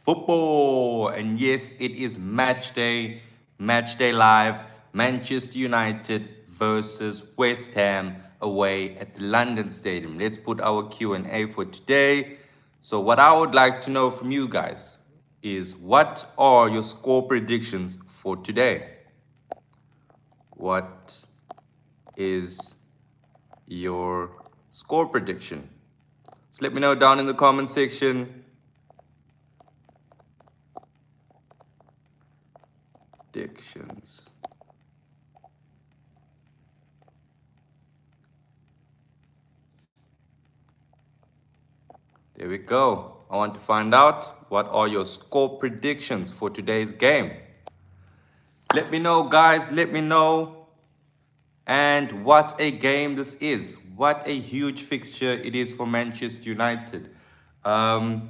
football. And yes, it is match day, match day live. Manchester United versus West Ham away at the London Stadium. Let's put our Q&A for today. So what I would like to know from you guys is, what are your score predictions for today? What is your score prediction? So let me know down in the comment section. Predictions. There we go. I want to find out, what are your score predictions for today's game? Let me know, guys. Let me know. And what a game this is. What a huge fixture it is for Manchester United. And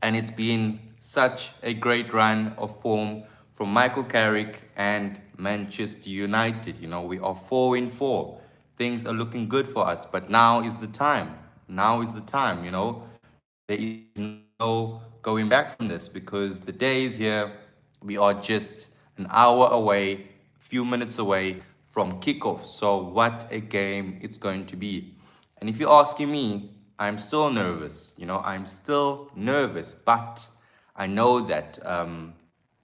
it's been such a great run of form from Michael Carrick and Manchester United. You know, we are 4-4. Things are looking good for us, but now is the time. Now is the time, you know. There is no going back from this, because the day is here. We are just an hour away, a few minutes away from kickoff. So what a game it's going to be. And if you're asking me, I'm still nervous. You know, I'm still nervous, but I know that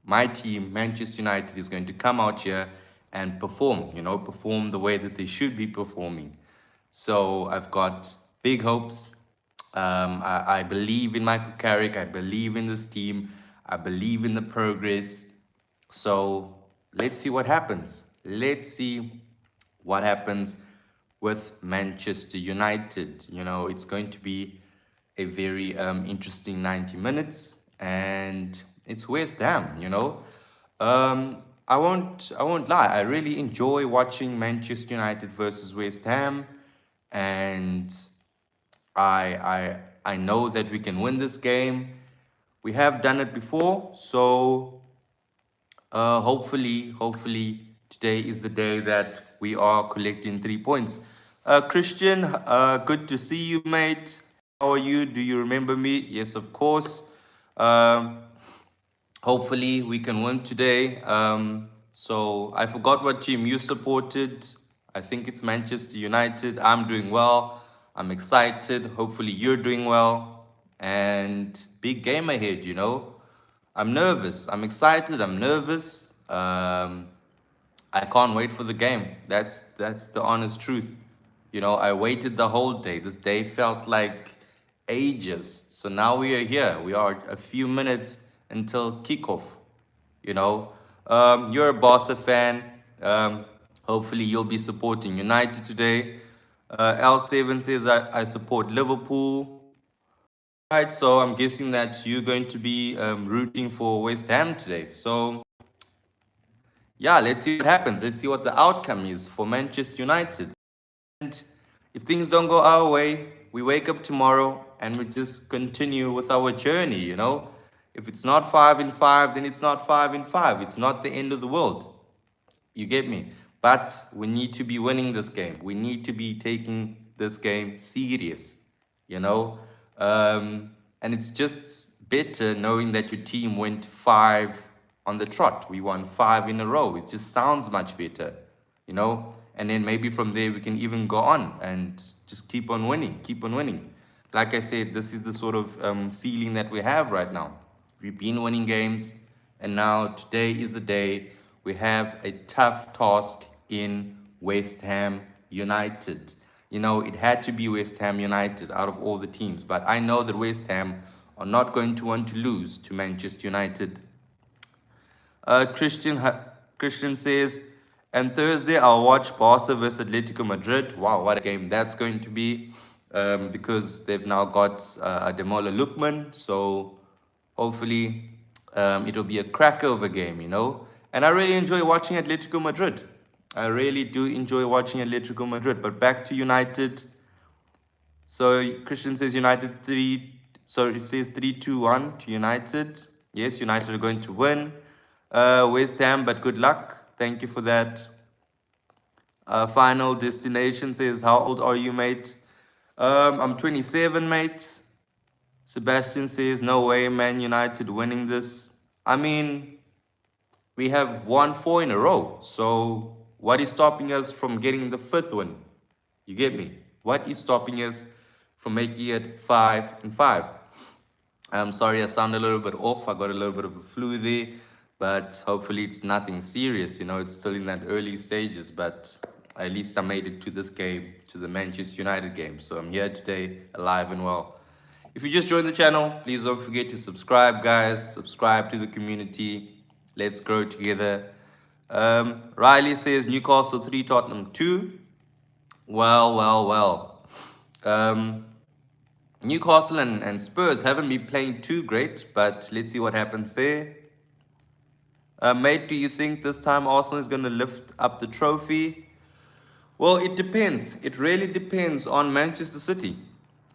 my team, Manchester United, is going to come out here and perform, you know, perform the way that they should be performing. So I've got big hopes. I believe in Michael Carrick. I believe in this team. I believe in the progress. So let's see what happens. Let's see what happens with Manchester United. You know, it's going to be a very interesting 90 minutes, and it's West Ham. You know, I won't lie. I really enjoy watching Manchester United versus West Ham, and I know that we can win this game. We have done it before, so hopefully today is the day that we are collecting 3 points. Christian, good to see you, mate. How are you? Do you remember me? Yes, of course. Um, Hopefully we can win today. So I forgot what team you supported. I think it's Manchester United. I'm doing well. I'm excited. Hopefully you're doing well. And big game ahead, you know. I'm nervous. I'm excited. I'm nervous. I can't wait for the game. That's the honest truth. You know, I waited the whole day. This day felt like ages. So now we are here. We are a few minutes until kickoff. You know, you're a Barca fan. Hopefully you'll be supporting United today. L7 says that I support Liverpool. Right, so I'm guessing that you're going to be rooting for West Ham today. So yeah, let's see what happens. Let's see what the outcome is for Manchester United. And if things don't go our way, we wake up tomorrow and we just continue with our journey, you know. If it's not 5-5, then it's not 5-5. It's not the end of the world. You get me? But we need to be winning this game. We need to be taking this game serious, you know. And it's just better knowing that your team went 5 on the trot. We won 5 in a row. It just sounds much better, you know. And then maybe from there we can even go on and just keep on winning, keep on winning. Like I said, this is the sort of feeling that we have right now. We've been winning games, and now today is the day. We have a tough task in West Ham United. You know, it had to be West Ham United out of all the teams, but I know that West Ham are not going to want to lose to Manchester United. Christian says, and Thursday I'll watch Barca versus Atletico Madrid. Wow, what a game that's going to be, because they've now got Ademola Lookman. So hopefully it'll be a cracker of a game, you know. And I really enjoy watching Atletico Madrid. I really do enjoy watching Atletico Madrid. But back to United. So Christian says United 3. So it says 3-2-1 to United. Yes, United are going to win. West Ham, but good luck. Thank you for that. Final Destination says, how old are you, mate? I'm 27, mate. Sebastian says, no way, Man United winning this. I mean, we have won 4 in a row. So what is stopping us from getting the 5th win? You get me? What is stopping us from making it 5 and 5? I'm sorry, I sound a little bit off. I got a little bit of a flu there, but hopefully it's nothing serious. You know, it's still in that early stages, but at least I made it to this game, to the Manchester United game. So I'm here today, alive and well. If you just joined the channel, please don't forget to subscribe, guys. Subscribe to the community. Let's grow together. Riley says Newcastle 3, Tottenham 2. Well. Um, Newcastle and Spurs haven't been playing too great, but let's see what happens there. Mate, do you think this time Arsenal is going to lift up the trophy? Well, it depends. It really depends on Manchester City.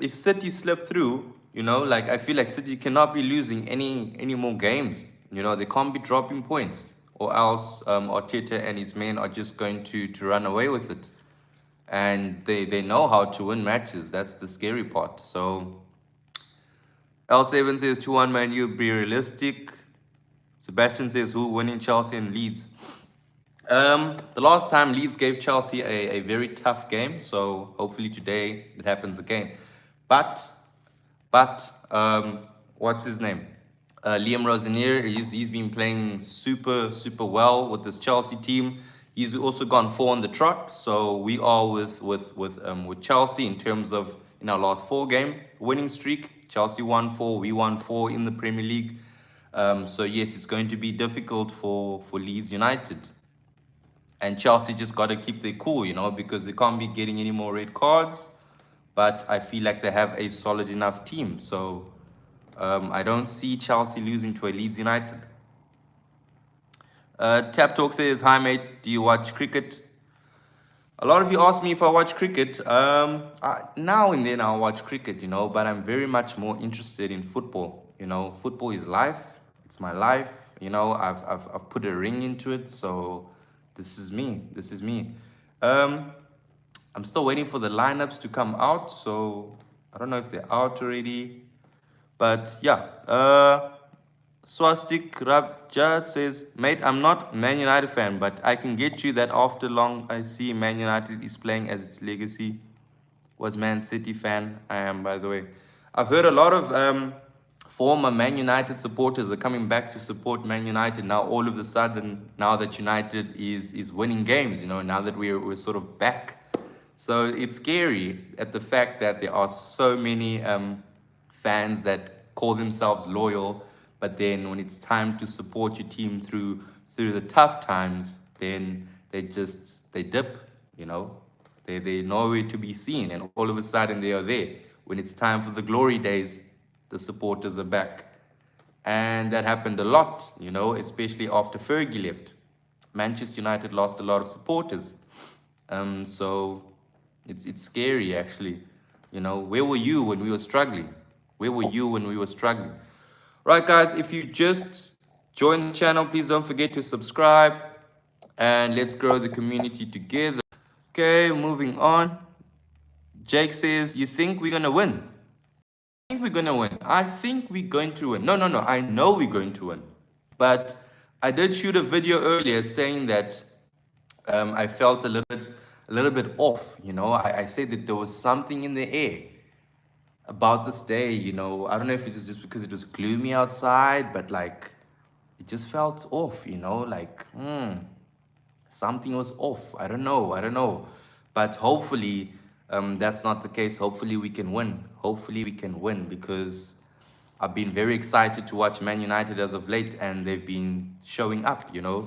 If City slip through, you know, like I feel like City cannot be losing any more games. You know, they can't be dropping points, or else Arteta and his men are just going to run away with it. And they know how to win matches. That's the scary part. So L7 says 2-1 Man U, be realistic. Sebastian says who winning Chelsea and Leeds. The last time Leeds gave Chelsea a very tough game, so hopefully today it happens again. But what's his name? Liam Rosenier, he's been playing super well with this Chelsea team. He's also gone 4 on the trot, so we are with Chelsea in terms of in our last 4-game winning streak. Chelsea won 4, we won 4 in the Premier League. So yes, it's going to be difficult for Leeds United. And Chelsea just got to keep their cool, you know, because they can't be getting any more red cards. But I feel like they have a solid enough team. So I don't see Chelsea losing to a Leeds United. Tap Talk says, hi mate, do you watch cricket? A lot of you ask me if I watch cricket. Now and then I'll watch cricket, you know, but I'm very much more interested in football. You know, football is life. It's my life. You know, I've put a ring into it. So this is me. I'm still waiting for the lineups to come out. So I don't know if they're out already. But yeah, Swastik Rabjat says, mate, I'm not Man United fan, but I can get you that after long I see Man United is playing as its legacy. Was Man City fan. I am, by the way. I've heard a lot of former Man United supporters are coming back to support Man United now all of a sudden, now that United is winning games, you know, now that we're sort of back. So it's scary at the fact that there are so many fans that call themselves loyal, but then when it's time to support your team through the tough times, then they dip, you know. They're nowhere to be seen, and all of a sudden they are there. When it's time for the glory days, the supporters are back. And that happened a lot, you know, especially after Fergie left. Manchester United lost a lot of supporters. So it's scary, actually. You know, where were you when we were struggling? Where were you when we were struggling? Right, guys, if you just joined the channel, please don't forget to subscribe. And let's grow the community together. Okay, moving on. Jake says, you think we're going to win? I think we're going to win. I think we're going to win. No. I know we're going to win. But I did shoot a video earlier saying that I felt a little bit off. You know, I said that there was something in the air about this day. You know, I don't know if it was just because it was gloomy outside, but like it just felt off. You know, like something was off. I don't know. But hopefully that's not the case. Hopefully we can win. Hopefully we can win, because I've been very excited to watch Man United as of late, and they've been showing up, you know.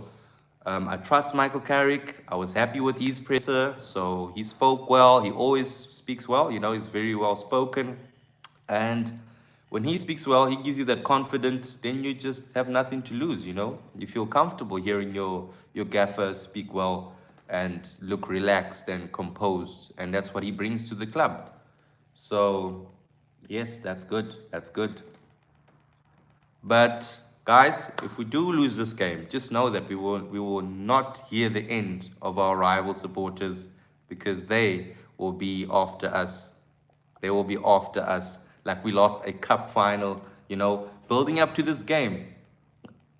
I trust Michael Carrick. I was happy with his presser, so he spoke well. He always speaks well, you know, he's very well spoken. And when he speaks well, he gives you that confidence, then you just have nothing to lose, you know. You feel comfortable hearing your gaffer speak well and look relaxed and composed, and that's what he brings to the club. So yes, that's good. But guys, if we do lose this game, just know that we will not hear the end of our rival supporters, because they will be after us. They will be after us. like we lost a cup final. You know, building up to this game,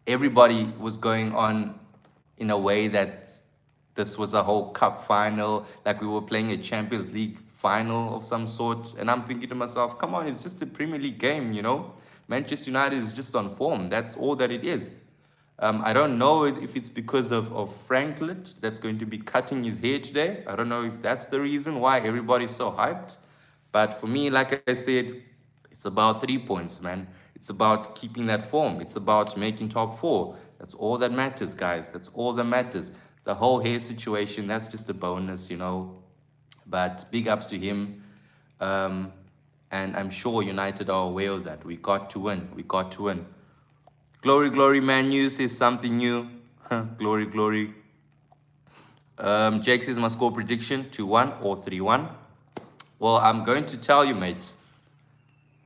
everybody was going on in a way that this was a whole cup final, like we were playing a Champions League final of some sort. And I'm thinking to myself, come on, it's just a Premier League game, you know? Manchester United is just on form. That's all that it is. I don't know if it's because of Franklin that's going to be cutting his hair today. I don't know if that's the reason why everybody's so hyped. But for me, like I said, it's about 3 points, man. It's about keeping that form. It's about making top four. That's all that matters, guys. That's all that matters. The whole hair situation, that's just a bonus, you know. But big ups to him. Um, and I'm sure United are aware of that. We got to win. We got to win. Glory, glory, Man U says something new. Glory, glory. Jake says my score prediction 2-1 or 3-1. Well, I'm going to tell you, mate.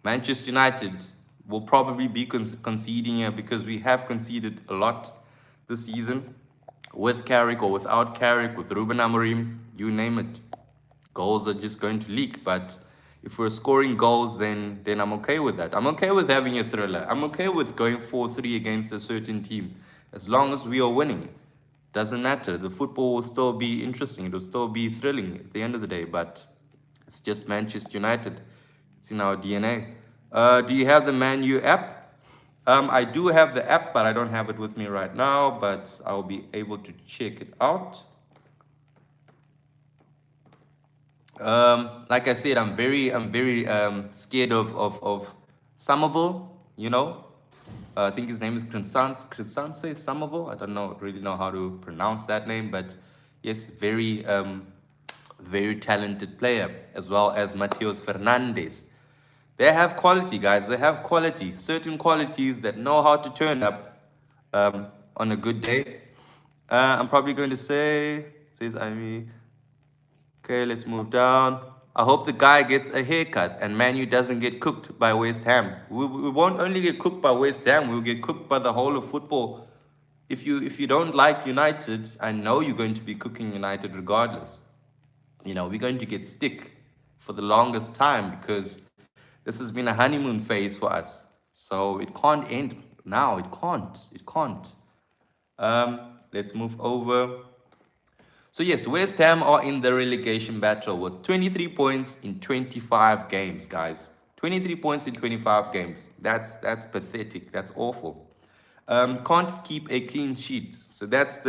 Manchester United will probably be conceding here because we have conceded a lot this season. With Carrick or without Carrick, with Ruben Amorim, you name it. Goals are just going to leak. But if we're scoring goals, then I'm okay with that. I'm okay with having a thriller. I'm okay with going 4-3 against a certain team. As long as we are winning. Doesn't matter. The football will still be interesting. It will still be thrilling at the end of the day. But it's just Manchester United. It's in our DNA. Do you have the Man U app? I do have the app, but I don't have it with me right now. But I'll be able to check it out. Like I said, I'm very scared of Somerville. You know, I think his name is Crescence Somerville. I don't really know how to pronounce that name, but yes, very talented player, as well as Mateus Fernandes. They have quality, guys. They have quality, certain qualities that know how to turn up on a good day. I'm probably going to says Amy. Okay, let's move down. I hope the guy gets a haircut and Man U doesn't get cooked by West Ham. We won't only get cooked by West Ham, we'll get cooked by the whole of football. If you don't like United, I know you're going to be cooking United regardless. You know, we're going to get stick for the longest time because this has been a honeymoon phase for us. So it can't end now. It can't. It can't. Let's move over. So yes, West Ham are in the relegation battle with 23 points in 25 games, guys. 23 points in 25 games. That's pathetic. That's awful. Can't keep a clean sheet. So that's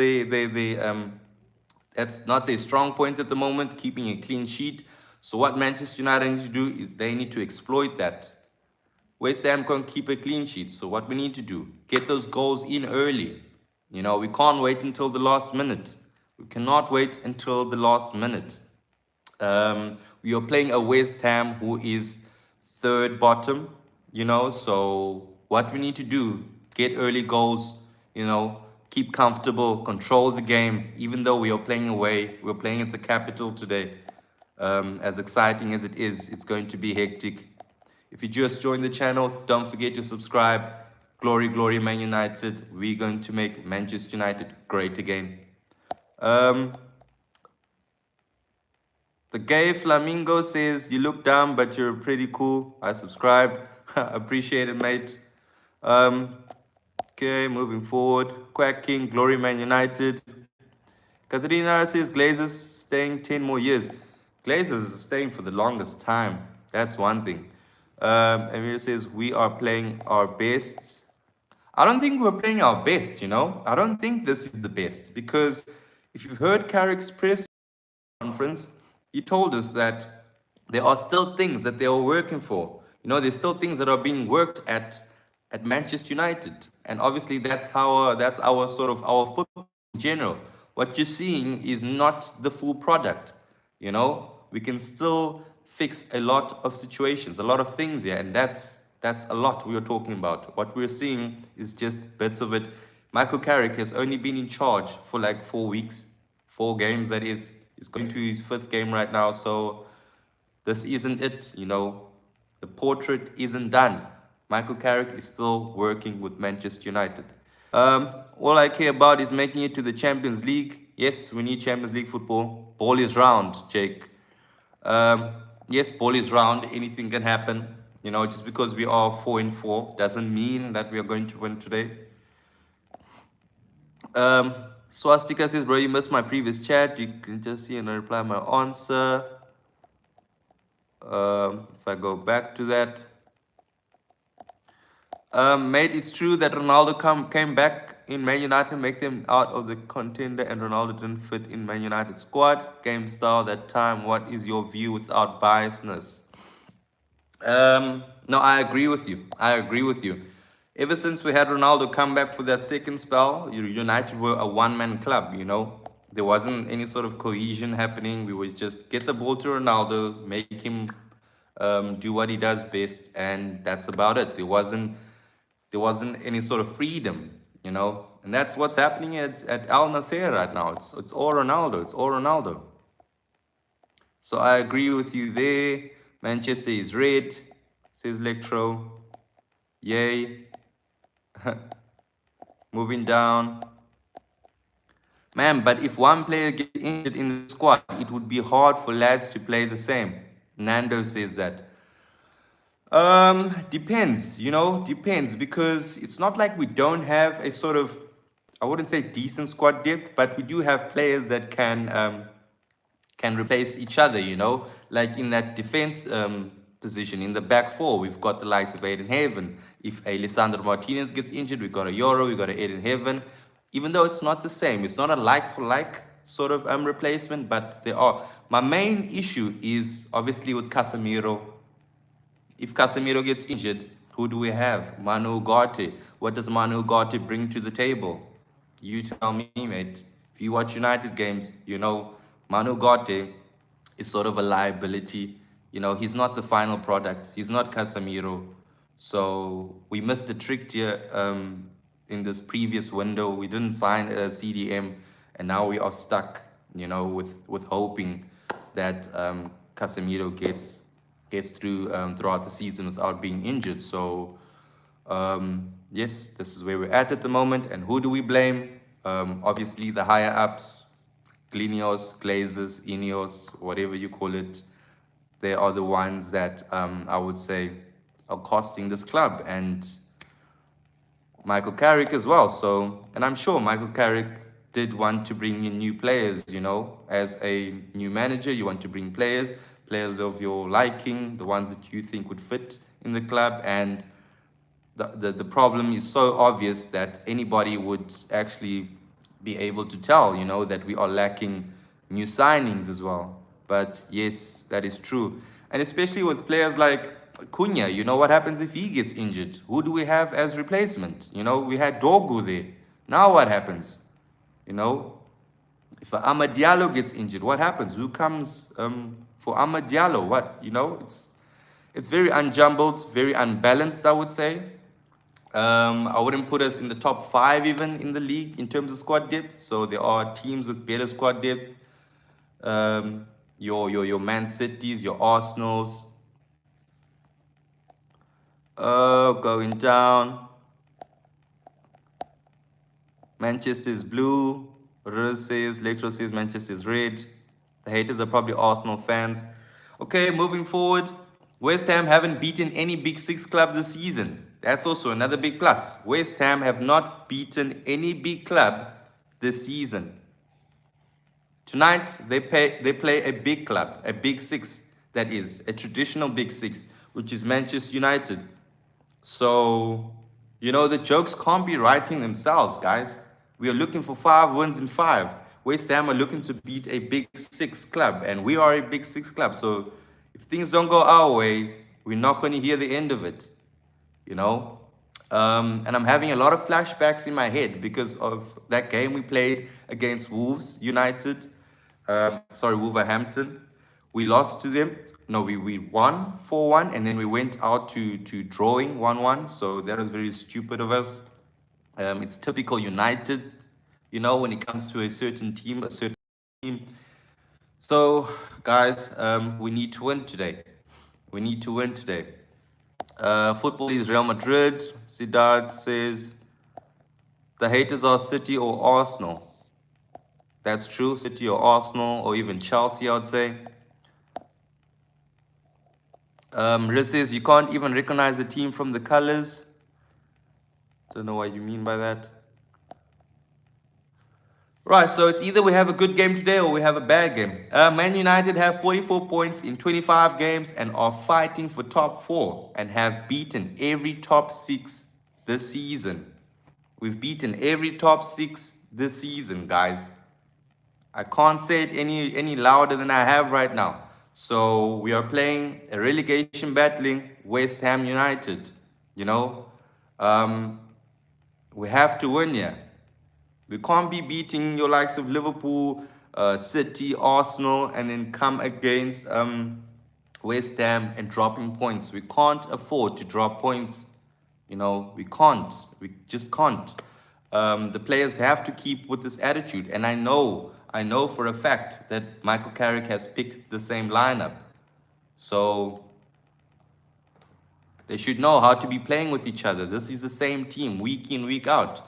that's not their strong point at the moment, keeping a clean sheet. So what Manchester United need to do is they need to exploit that. West Ham can't keep a clean sheet. So what we need to do, get those goals in early. You know, we can't wait until the last minute. We cannot wait until the last minute. We are playing a West Ham who is third bottom, you know, so what we need to do, get early goals, you know, keep comfortable, control the game, even though we are playing away. We're playing at the capital today. As exciting as it is, it's going to be hectic. If you just joined the channel, don't forget to subscribe. Glory, glory, Man United. We're going to make Manchester United great again. The gay flamingo says, you look dumb, but you're pretty cool. I subscribed. Appreciate it, mate. Okay, moving forward. Quack King, Glory Man United. Katrina says, Glazers staying 10 more years. Glazers is staying for the longest time. That's one thing. Amir says, we are playing our best. I don't think we're playing our best, you know. I don't think this is the best because if you've heard Carrick's press conference, he told us that there are still things that they are working for. You know, there's still things that are being worked at Manchester United, and obviously that's our sort of our football in general. What you're seeing is not the full product. You know, we can still fix a lot of situations, a lot of things here, and that's a lot we are talking about. What we're seeing is just bits of it. Michael Carrick has only been in charge for like 4 weeks, 4 games, that is. He's going to his 5th game right now, so this isn't it, you know. The portrait isn't done. Michael Carrick is still working with Manchester United. All I care about is making it to the Champions League. Yes, we need Champions League football. Ball is round, Jake. Yes, ball is round. Anything can happen. You know, just because we are 4-4 doesn't mean that we are going to win today. Um, Swastika says, bro, you missed my previous chat. You can just see and reply my answer. If I go back to that. Mate, it's true that Ronaldo came back in Man United, make them out of the contender, and Ronaldo didn't fit in Man United squad. Game style that time. What is your view without biasness? No, I agree with you. I agree with you. Ever since we had Ronaldo come back for that second spell, United were a one-man club, you know. There wasn't any sort of cohesion happening. We would just get the ball to Ronaldo, make him do what he does best, and that's about it. There wasn't any sort of freedom, you know. And that's what's happening at Al Nassr right now. It's all Ronaldo. It's all Ronaldo. So I agree with you there. Manchester is red, says Electro. Yay. Moving down. Man, but if one player gets injured in the squad, it would be hard for lads to play the same. Nando says that. Depends, you know, depends, because it's not like we don't have a sort of, I wouldn't say decent squad depth, but we do have players that can replace each other, you know, like in that defense position in the back four. We've got the likes of Aiden Haven. If a Lisandro Martinez gets injured, we've got a Euro, we've got a Aiden Haven. Even though it's not the same, it's not a like for like sort of replacement, but they are. My main issue is obviously with Casemiro. If Casemiro gets injured, who do we have? Manu Ugarte. What does Manu Ugarte bring to the table? You tell me, mate. If you watch United games, you know Manu Ugarte is sort of a liability. You know, he's not the final product. He's not Casemiro. So we missed the trick here in this previous window. We didn't sign a CDM, and now we are stuck, you know, with hoping that Casemiro gets through throughout the season without being injured. So yes, this is where we're at the moment. And who do we blame? Obviously, the higher ups, Glinios, Glazers, Ineos, whatever you call it. They are the ones that I would say are costing this club, and Michael Carrick as well. So, and I'm sure Michael Carrick did want to bring in new players, you know, as a new manager, you want to bring players of your liking, the ones that you think would fit in the club. And the problem is so obvious that anybody would actually be able to tell, you know, that we are lacking new signings as well. But yes, that is true. And especially with players like Cunha, you know, what happens if he gets injured? Who do we have as replacement? You know, we had Dogu there. Now what happens? You know, if Amad Diallo gets injured, what happens? Who comes for Amad Diallo? What? You know, it's very unjumbled, very unbalanced, I would say. I wouldn't put us in the top 5 even in the league in terms of squad depth. So there are teams with better squad depth. Your Man Cities, your Arsenals. Going down. Manchester is blue. Rose says, Lectro says Manchester is red. The haters are probably Arsenal fans. Okay, moving forward. West Ham haven't beaten any Big Six club this season. That's also another big plus. West Ham have not beaten any big club this season. Tonight, they play a big club, a Big Six, that is, a traditional Big Six, which is Manchester United. So, you know, the jokes can't be writing themselves, guys. We are looking for 5 wins in 5. West Ham are looking to beat a Big Six club, and we are a Big Six club. So if things don't go our way, we're not going to hear the end of it, you know? And I'm having a lot of flashbacks in my head because of that game we played against Wolves United. Wolverhampton. We lost to them. No, we won 4-1, and then we went out to drawing 1-1. So that was very stupid of us. It's typical United, you know, when it comes to a certain team, a certain team. So, guys, we need to win today. We need to win today. Football is Real Madrid. Siddharth says the haters are City or Arsenal. That's true. City or Arsenal or even Chelsea, I would say. Riz says you can't even recognize the team from the colors. Don't know what you mean by that. Right, so it's either we have a good game today or we have a bad game. Man United have 44 points in 25 games and are fighting for top four and have beaten every top six this season. We've beaten every top six this season, guys. I can't say it any louder than I have right now. So we are playing a relegation battling West Ham United. You know, um, we have to win here. We can't be beating your likes of Liverpool, City, Arsenal, and then come against West Ham and dropping points. We can't afford to drop points. You know, we can't. We just can't. The players have to keep with this attitude. And I know for a fact that Michael Carrick has picked the same lineup. So they should know how to be playing with each other. This is the same team week in, week out.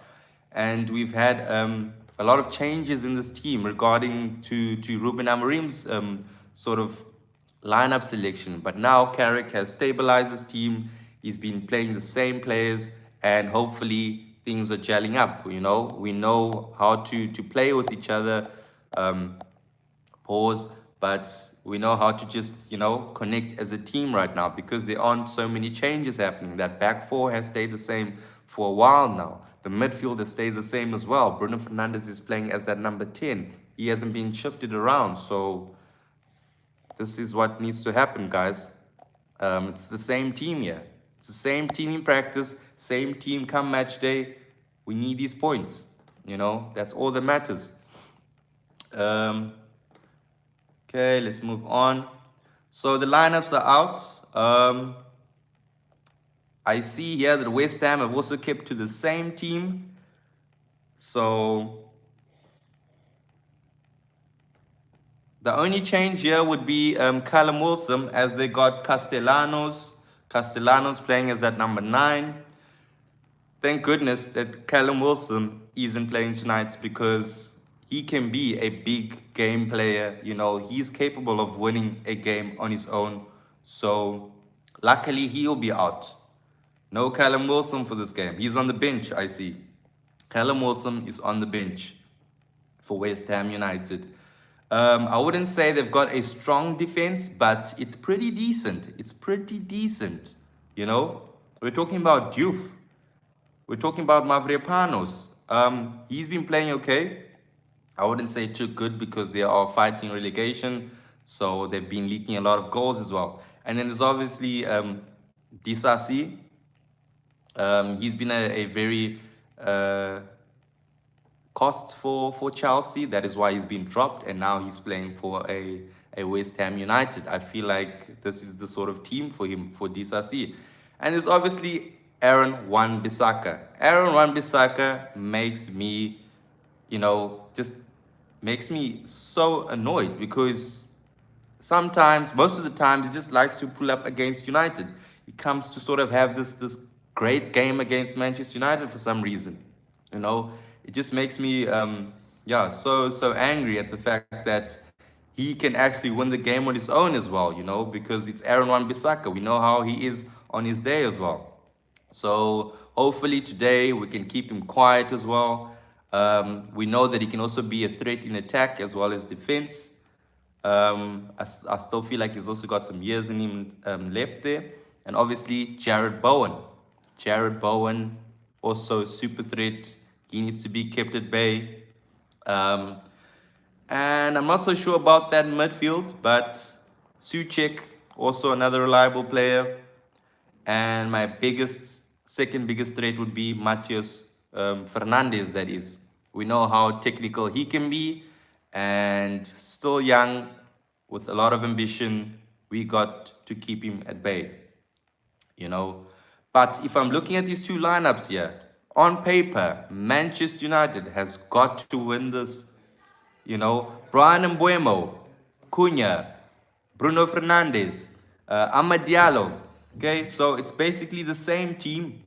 And we've had a lot of changes in this team regarding to Ruben Amorim's sort of lineup selection. But now Carrick has stabilized his team. He's been playing the same players, and hopefully things are gelling up. You know, we know how to play with each other. Um, Pause, but we know how to just, connect as a team right now because there aren't so many changes happening. That back four has stayed the same for a while now. The midfield has stayed the same as well. Bruno Fernandes is playing as that number 10. He hasn't been shifted around. So this is what needs to happen, guys. It's the same team here. It's the same team in practice, same team come match day. We need these points. That's all that matters. Okay, let's move on. So the lineups are out. I see here that West Ham have also kept to the same team. So the only change here would be Callum Wilson, as they got Castellanos playing as that number 9. Thank goodness that Callum Wilson isn't playing tonight because he can be a big game player. He's capable of winning a game on his own. So luckily he'll be out. No Callum Wilson for this game. He's on the bench, I see. Callum Wilson is on the bench for West Ham United. I wouldn't say they've got a strong defense, but it's pretty decent. We're talking about Diouf. We're talking about Mavropanos. He's been playing okay. I wouldn't say too good because they are fighting relegation, so they've been leaking a lot of goals as well. And then there's obviously Disasi. He's been a very cost for Chelsea. That is why he's been dropped, and now he's playing for a West Ham United. I feel like this is the sort of team for him, for Disasi. And there's obviously Aaron Wan-Bissaka. Aaron Wan-Bissaka makes me, just makes me so annoyed because most of the times, he just likes to pull up against United. He comes to sort of have this great game against Manchester United for some reason. It just makes me, so angry at the fact that he can actually win the game on his own as well, because it's Aaron Wan-Bissaka. We know how he is on his day as well. So hopefully today we can keep him quiet as well. We know that he can also be a threat in attack as well as defense. I still feel like he's also got some years in him left there. And obviously Jared Bowen. Jared Bowen, also super threat. He needs to be kept at bay. And I'm not so sure about that midfield, but Suchek, also another reliable player. And my second biggest threat would be Matheus Fernandes, that is. We know how technical he can be, and still young, with a lot of ambition. We got to keep him at bay, But if I'm looking at these two lineups here, on paper, Manchester United has got to win this. Brian Mbeumo, Cunha, Bruno Fernandes, Amad Diallo. Okay, so it's basically the same team.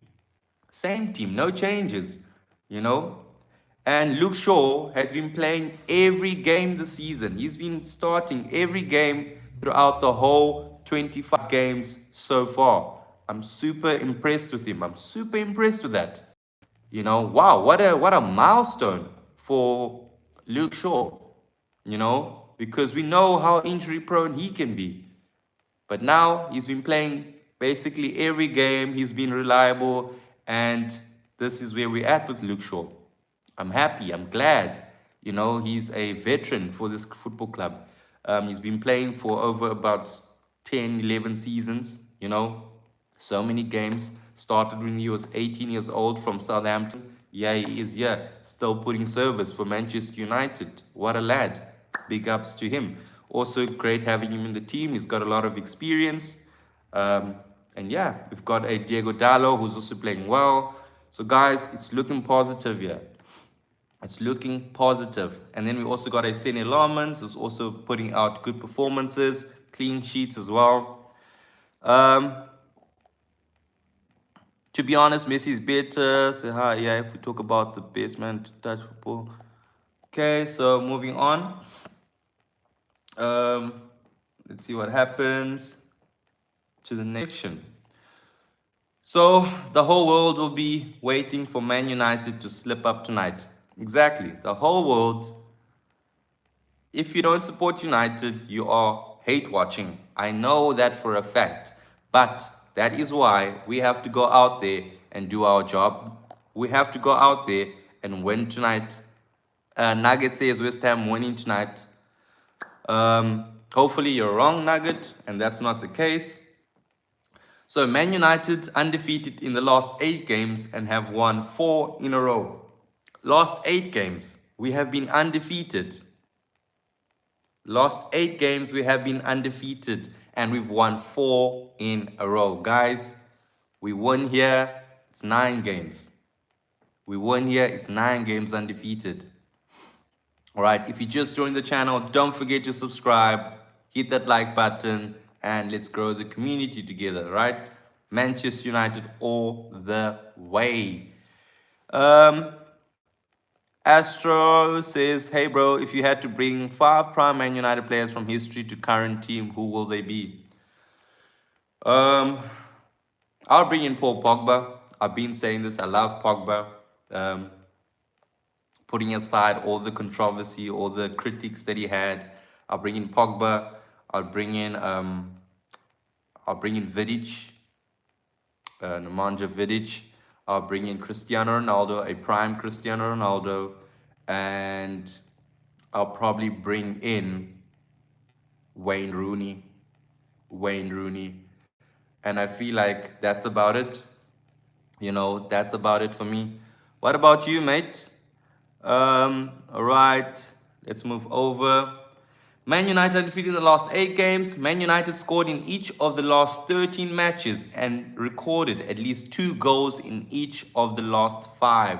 No changes, And Luke Shaw has been playing every game this season. He's been starting every game throughout the whole 25 games so far. I'm super impressed with him. I'm super impressed with that. Wow, what a milestone for Luke Shaw, because we know how injury prone he can be. But now he's been playing basically every game, he's been reliable, and this is where we're at with Luke Shaw. I'm happy, I'm glad. He's a veteran for this football club. He's been playing for over about 10, 11 seasons, so many games. Started when he was 18 years old from Southampton. Yeah, he is here, still putting service for Manchester United. What a lad. Big ups to him. Also, great having him in the team. He's got a lot of experience. Um, and yeah, we've got a Diego Dallo who's also playing well. So, guys, it's looking positive here. It's looking positive. And then we also got a Sene Lamans who's also putting out good performances, clean sheets as well. To be honest, Messi's better. So, yeah, if we talk about the best man to touch football. Okay, so moving on. Let's see what happens to the next section. So the whole world will be waiting for Man United to slip up tonight. Exactly, the whole world. If you don't support United, you are hate watching. I know that for a fact. But that is why we have to go out there and do our job. We have to go out there and win tonight. Nugget says West Ham winning tonight. Hopefully you're wrong, Nugget, and that's not the case. So Man United undefeated in the last 8 games and have won 4 in a row. Last 8 games, we have been undefeated. Last 8 games, we have been undefeated and we've won 4 in a row. Guys, we won here, it's 9 games. We won here, it's 9 games undefeated. All right, if you just joined the channel, don't forget to subscribe, hit that like button, and let's grow the community together, right? Manchester United all the way. Astro says, hey bro, if you had to bring 5 prime Man United players from history to current team, who will they be? I'll bring in Paul Pogba. I've been saying this, I love Pogba. Putting aside all the controversy, all the critics that he had, I'll bring in Pogba. I'll bring in Vidic, Nemanja Vidic. I'll bring in Cristiano Ronaldo, a prime Cristiano Ronaldo, and I'll probably bring in Wayne Rooney. And I feel like that's about it. That's about it for me. What about you, mate? All right, let's move over. Man United defeated in the last 8 games. Man United scored in each of the last 13 matches and recorded at least 2 goals in each of the last 5.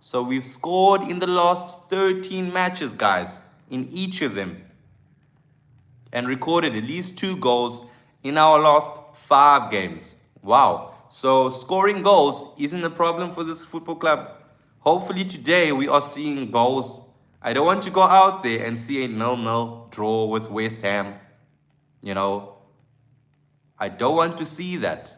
So we've scored in the last 13 matches, guys, in each of them, and recorded at least 2 goals in our last 5 games. Wow. So scoring goals isn't a problem for this football club. Hopefully today we are seeing goals. I don't want to go out there and see a 0-0 draw with West Ham. I don't want to see that.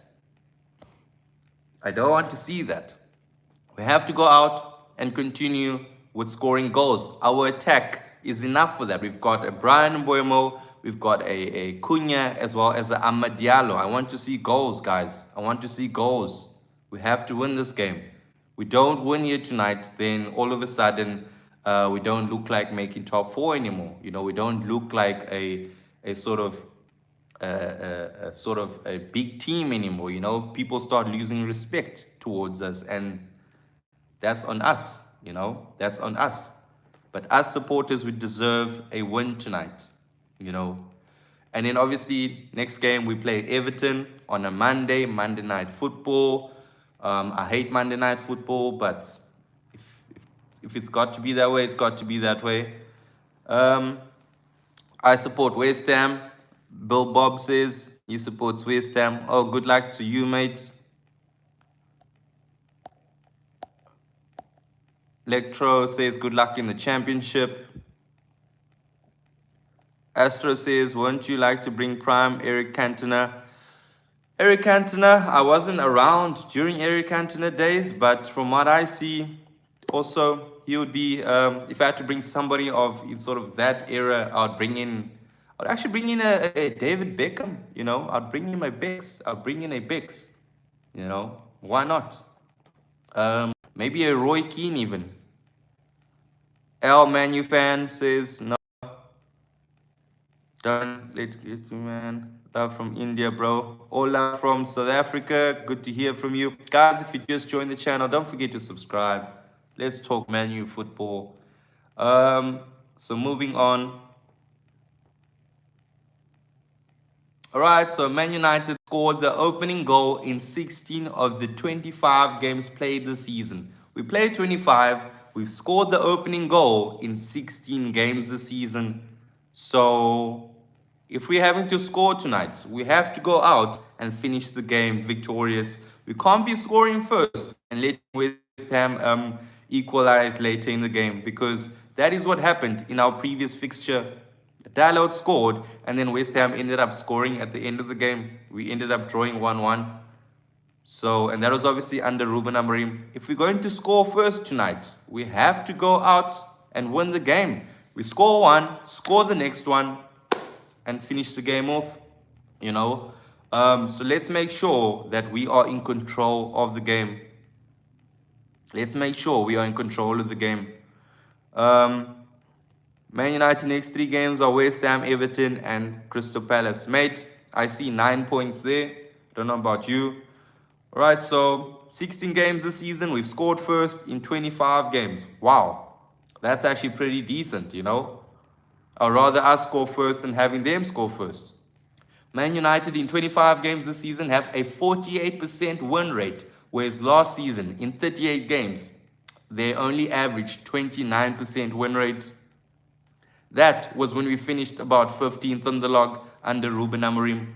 We have to go out and continue with scoring goals. Our attack is enough for that. We've got a Brian Mbuemo, we've got a Cunha, as well as a Amad Diallo. I want to see goals, guys. I want to see goals. We have to win this game. We don't win here tonight, then all of a sudden we don't look like making top 4 anymore. We don't look like a sort of a big team anymore. People start losing respect towards us, and that's on us. That's on us. But as supporters, we deserve a win tonight. And then obviously next game we play Everton on a Monday Night Football. I hate Monday Night Football, but if it's got to be that way, it's got to be that way. I support West Ham. Bill Bob says he supports West Ham. Oh, good luck to you, mate. Electro says good luck in the championship. Astro says, won't you like to bring prime Eric Cantona? Eric Cantona, I wasn't around during Eric Cantona days, but from what I see, also he would be. If I had to bring somebody of in sort of that era, I'd actually bring in a David Beckham. You know, I'd bring in my Bix. I'd bring in a Bix. You know, why not? Maybe a Roy Keane even. L Manu fan says no. Don't let it, man. Love from India, bro. All love from South Africa. Good to hear from you. Guys, if you just joined the channel, don't forget to subscribe. Let's talk Man U football. So moving on. All right, so Man United scored the opening goal in 16 of the 25 games played this season. We played 25. We've scored the opening goal in 16 games this season. So if we're having to score tonight, we have to go out and finish the game victorious. We can't be scoring first and letting West Ham equalize later in the game, because that is what happened in our previous fixture. Dalot scored, and then West Ham ended up scoring at the end of the game. We ended up drawing 1-1. So, and that was obviously under Ruben Amorim. If we're going to score first tonight, we have to go out and win the game. We score one, score the next one, and finish the game off, you know. So let's make sure that we are in control of the game. Let's make sure we are in control of the game. Man United next 3 games are West Ham, Everton, and Crystal Palace. Mate, I see 9 points there. Don't know about you. All right, so 16 games this season. We've scored first in 25 games. Wow, that's actually pretty decent, you know. I'd rather us score first than having them score first. Man United in 25 games this season have a 48% win rate, whereas last season in 38 games, they only averaged 29% win rate. That was when we finished about 15th on the log under Ruben Amorim.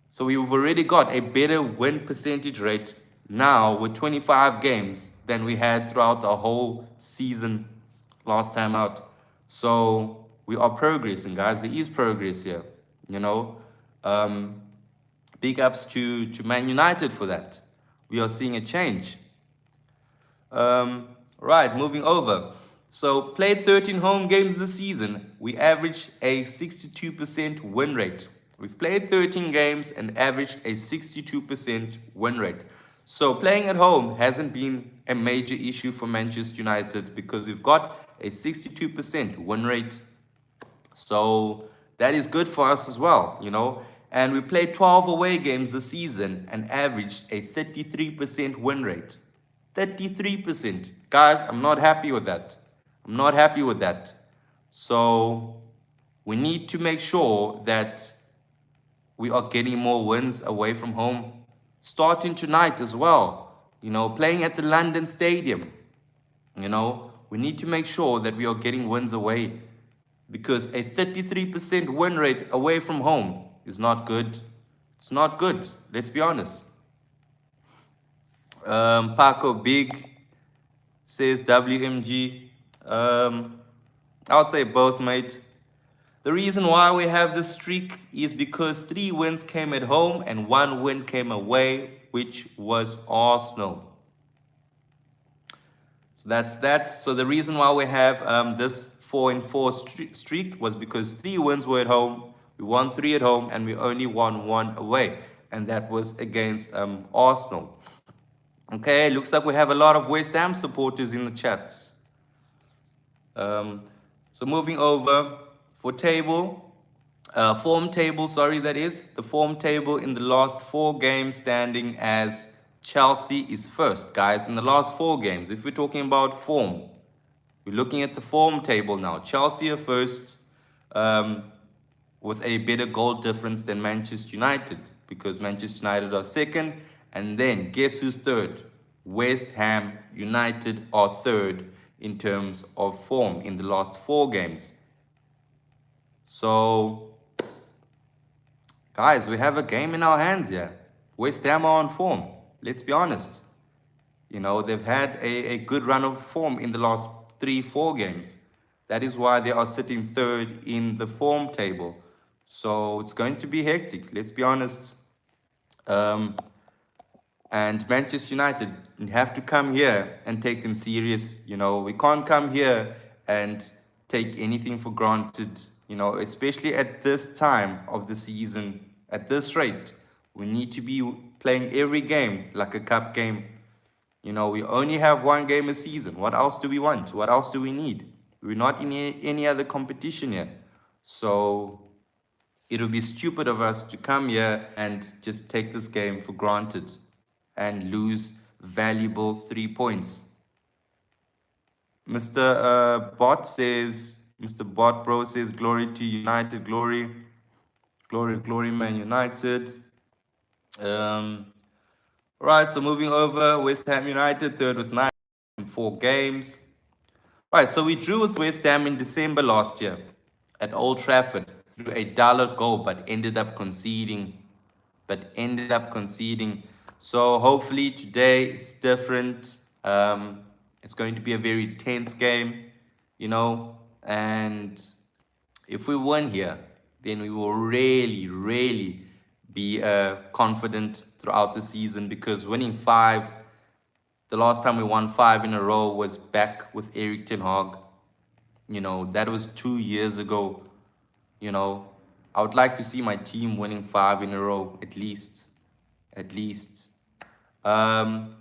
So we've already got a better win percentage rate now with 25 games than we had throughout the whole season last time out. So we are progressing, guys. There is progress here, you know. Big ups to Man United for that. We are seeing a change. Right, moving over. So played 13 home games this season. We averaged a 62% win rate. We've played 13 games and averaged a 62% win rate. So playing at home hasn't been a major issue for Manchester United because we've got a 62% win rate. So that is good for us as well, you know. And we played 12 away games this season and averaged a 33% win rate. 33%. Guys, I'm not happy with that. I'm not happy with that. So we need to make sure that we are getting more wins away from home. Starting tonight as well. You know, playing at the London Stadium. You know, we need to make sure that we are getting wins away. Because a 33% win rate away from home is not good. It's not good. Let's be honest. Paco Big says WMG. I would say both, mate. The reason why we have this streak is because 3 wins came at home and 1 win came away, which was Arsenal. So that's that. So the reason why we have this 4-4 streak was because 3 wins were at home. We won 3 at home and we only won 1 away. And that was against Arsenal. Okay, looks like we have a lot of West Ham supporters in the chats. So moving over for form table, sorry, that is. The form table in the last 4 games standing as Chelsea is first, guys. In the last 4 games, if we're talking about form, we're looking at the form table now. Chelsea are first with a better goal difference than Manchester United, because Manchester United are second. And then guess who's third? West Ham United are third in terms of form in the last 4 games. So, guys, we have a game in our hands here. West Ham are on form. Let's be honest. You know, they've had a good run of form in the last 3-4 games. That is why they are sitting third in the form table. So it's going to be hectic, let's be honest. Um, and Manchester United have to come here and take them serious. We can't come here and take anything for granted, especially at this time of the season, at this rate. We need to be playing every game like a cup game. We only have one game a season. What else do we want? What else do we need? We're not in any other competition here. So it would be stupid of us to come here and just take this game for granted and lose valuable 3 points. Mr. Bot Bro says, glory to United, glory, glory, Man United. Right, so moving over, West Ham United, third with 9 in 4 games. Right, so we drew with West Ham in December last year at Old Trafford through a dollar goal, but ended up conceding. So hopefully today it's different. It's going to be a very tense game, and if we win here, then we will really, really be confident throughout the season, because winning 5, the last time we won 5 in a row was back with Eric Ten Hag. That was 2 years ago. I would like to see my team winning 5 in a row, at least. Um,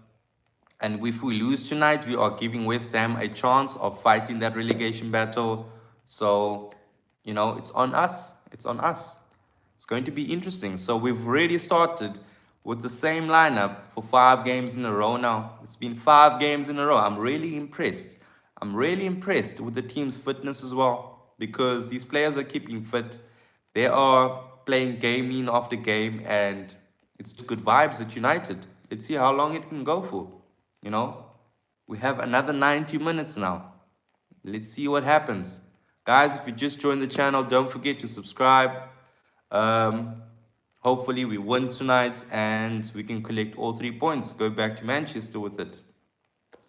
and if we lose tonight, we are giving West Ham a chance of fighting that relegation battle. So, it's on us. It's going to be interesting. So we've already started with the same lineup for 5 games in a row now. It's been 5 games in a row. I'm really impressed. With the team's fitness as well, because these players are keeping fit. They are playing game in after game, and it's good vibes at United. Let's see how long it can go for. We have another 90 minutes now. Let's see what happens. Guys, if you just joined the channel, don't forget to subscribe. Hopefully we win tonight and we can collect all 3 points, go back to Manchester with it.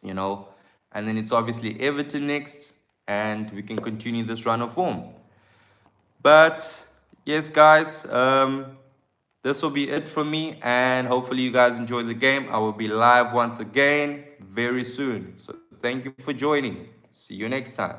And then it's obviously Everton next, and we can continue this run of form. But yes, guys, this will be it from me, and hopefully you guys enjoy the game. I will be live once again very soon. So thank you for joining. See you next time.